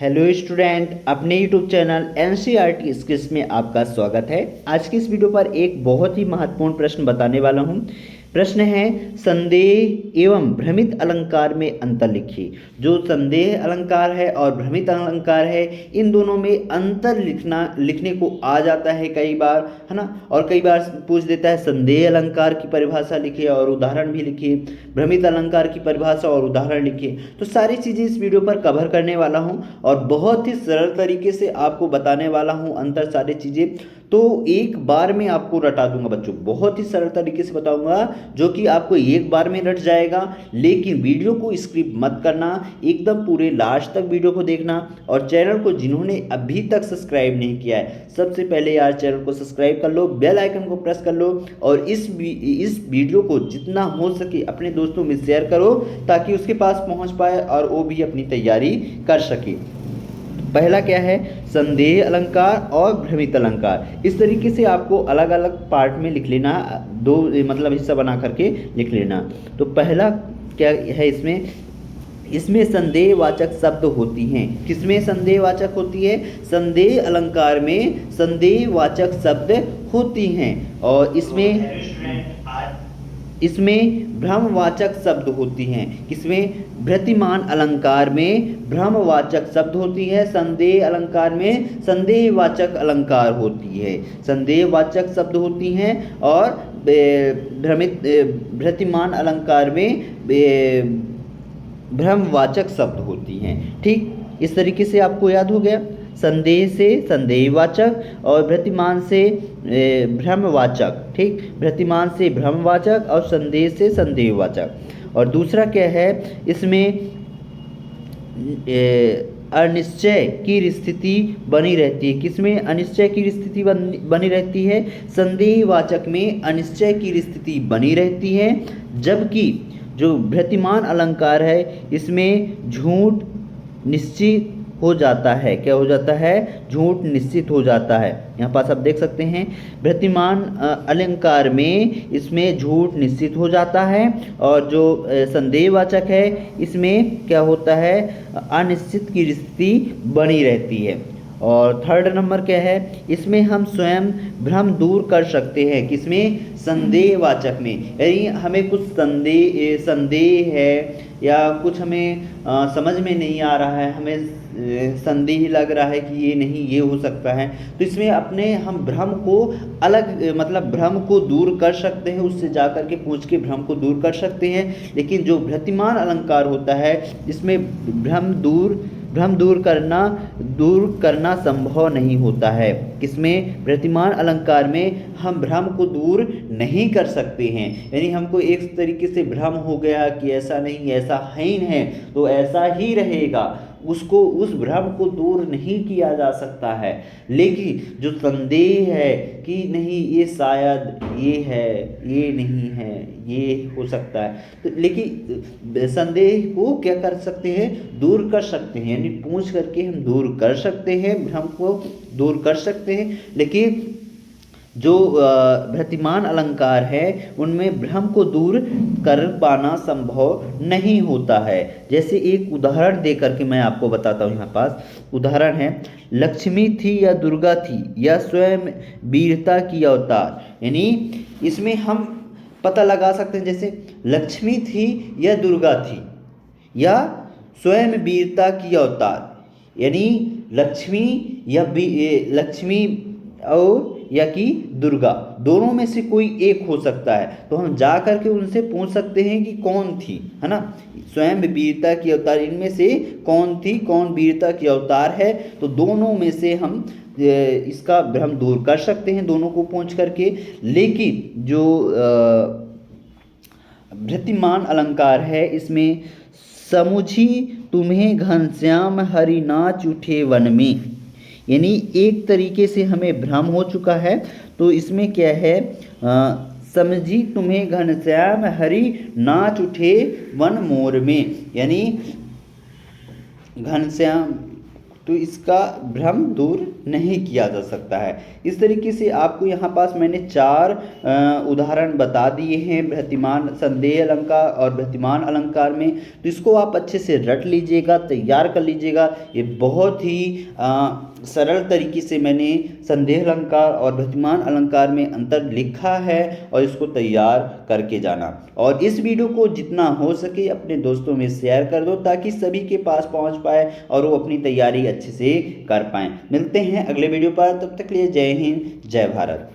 Hello student, अपने YouTube channel NCERT skills में आपका स्वागत है। आज की इस वीडियो पर एक बहुत ही महत्वपूर्ण प्रश्न बताने वाला हूं। प्रश्न है, संदेह एवं भ्रमित अलंकार में अंतर लिखिए। जो संदेह अलंकार है और भ्रमित अलंकार है, इन दोनों में अंतर लिखने को आ जाता है कई बार, है ना। और कई बार पूछ देता है संदेह अलंकार की परिभाषा लिखिए और उदाहरण भी लिखिए, भ्रमित अलंकार की परिभाषा और उदाहरण लिखिए। तो सारी चीज़ें इस वीडियो पर कवर करने वाला हूँ और बहुत ही सरल तरीके से आपको बताने वाला हूँ अंतर सारी चीज़ें। तो एक बार में आपको रटा दूंगा बच्चों, बहुत ही सरल तरीके से बताऊंगा जो कि आपको एक बार में रट जाएगा। लेकिन वीडियो को स्किप मत करना, एकदम पूरे लास्ट तक वीडियो को देखना। और चैनल को जिन्होंने अभी तक सब्सक्राइब नहीं किया है, सबसे पहले यार चैनल को सब्सक्राइब कर लो, बेल आइकन को प्रेस कर लो और इस वीडियो को जितना हो सके अपने दोस्तों में शेयर करो ताकि उसके पास पहुंच पाए और वो भी अपनी तैयारी कर सके। पहला क्या है, संदेह अलंकार और भ्रमित अलंकार। इस तरीके से आपको अलग अलग पार्ट में लिख लेना, दो मतलब हिस्सा बना करके लिख लेना। तो पहला क्या है, इसमें संदेहवाचक शब्द होती हैं। किसमें संदेहवाचक होती है? संदेह अलंकार में संदेहवाचक शब्द होती हैं। और इसमें भ्रमवाचक शब्द होती हैं। किसमें? भ्रतिमान अलंकार में भ्रमवाचक शब्द होती है, संदेह अलंकार में संदेहवाचक अलंकार होती है, संदेहवाचक शब्द होती हैं। और भ्रतिमान अलंकार में भ्रमवाचक शब्द होती हैं। ठीक, इस तरीके से आपको याद हो गया। संदेह से संदेहवाचक और भ्रतिमान से भ्रमवाचक। ठीक, भ्रतिमान से भ्रमवाचक और संदेह से संदेहवाचक। और दूसरा क्या है, इसमें अनिश्चय की स्थिति बनी रहती है। किसमें अनिश्चय की स्थिति बनी रहती है? संदेहवाचक में अनिश्चय की स्थिति बनी रहती है। जबकि जो भ्रतिमान अलंकार है, इसमें झूठ निश्चित हो जाता है। क्या हो जाता है? झूठ निश्चित हो जाता है। यहाँ पास आप देख सकते हैं, भ्रतिमान अलंकार में इसमें झूठ निश्चित हो जाता है और जो संदेहवाचक है इसमें क्या होता है? अनिश्चित की स्थिति बनी रहती है। और थर्ड नंबर क्या है, इसमें हम स्वयं भ्रम दूर कर सकते हैं। किसमें? संदेहवाचक में। यानी हमें कुछ संदेह है या कुछ हमें समझ में नहीं आ रहा है, हमें संदेह लग रहा है कि ये नहीं, ये हो सकता है, तो इसमें अपने हम भ्रम को मतलब भ्रम को दूर कर सकते हैं, उससे जा कर के पूछ के भ्रम को दूर कर सकते हैं। लेकिन जो भ्रतिमान अलंकार होता है, इसमें भ्रम दूर करना संभव नहीं होता है। किसमें? भ्रतिमान अलंकार में हम भ्रम को दूर नहीं कर सकते हैं। यानी हमको एक तरीके से भ्रम हो गया कि ऐसा नहीं, ऐसा हीन है तो ऐसा ही रहेगा, उस भ्रम को दूर नहीं किया जा सकता है। लेकिन जो संदेह है कि नहीं, ये शायद ये है, ये नहीं है, ये हो सकता है, तो लेकिन संदेह को क्या कर सकते हैं? दूर कर सकते हैं। यानी पूछ करके हम दूर कर सकते हैं, भ्रम को दूर कर सकते हैं। लेकिन जो भ्रतिमान अलंकार है उनमें भ्रम को दूर कर पाना संभव नहीं होता है। जैसे एक उदाहरण दे करके मैं आपको बताता हूँ। यहाँ पास उदाहरण है, लक्ष्मी थी या दुर्गा थी या स्वयं वीरता की अवतार। यानी इसमें हम पता लगा सकते हैं, जैसे लक्ष्मी थी या दुर्गा थी या स्वयं वीरता की अवतार। यानी लक्ष्मी और या कि दुर्गा, दोनों में से कोई एक हो सकता है। तो हम जा करके उनसे पूछ सकते हैं कि कौन थी, है ना। स्वयं वीरता की अवतार, इनमें से कौन थी, कौन वीरता की अवतार है? तो दोनों में से हम इसका भ्रम दूर कर सकते हैं, दोनों को पूछ करके। लेकिन जो भ्रतिमान अलंकार है, इसमें समुझी तुम्हें घनश्याम हरि नाच उठे वन में। यानी एक तरीके से हमें भ्रम हो चुका है। तो इसमें क्या है, समझी तुम्हें घनश्याम हरि नाच उठे वन मोर में। यानी घनश्याम तो इसका भ्रम दूर नहीं किया जा सकता है। इस तरीके से आपको यहाँ पास मैंने 4 उदाहरण बता दिए हैं भ्रातिमान संदेह अलंकार और भ्रातिमान अलंकार में। तो इसको आप अच्छे से रट लीजिएगा, तैयार कर लीजिएगा। ये बहुत ही सरल तरीके से मैंने संदेह अलंकार और भ्रातिमान अलंकार में अंतर लिखा है, और इसको तैयार करके जाना। और इस वीडियो को जितना हो सके अपने दोस्तों में शेयर कर दो, ताकि सभी के पास पहुंच पाए और वो अपनी तैयारी अच्छे से कर पाएं। मिलते हैं अगले वीडियो पर, तब तक के लिए जय हिंद, जय भारत।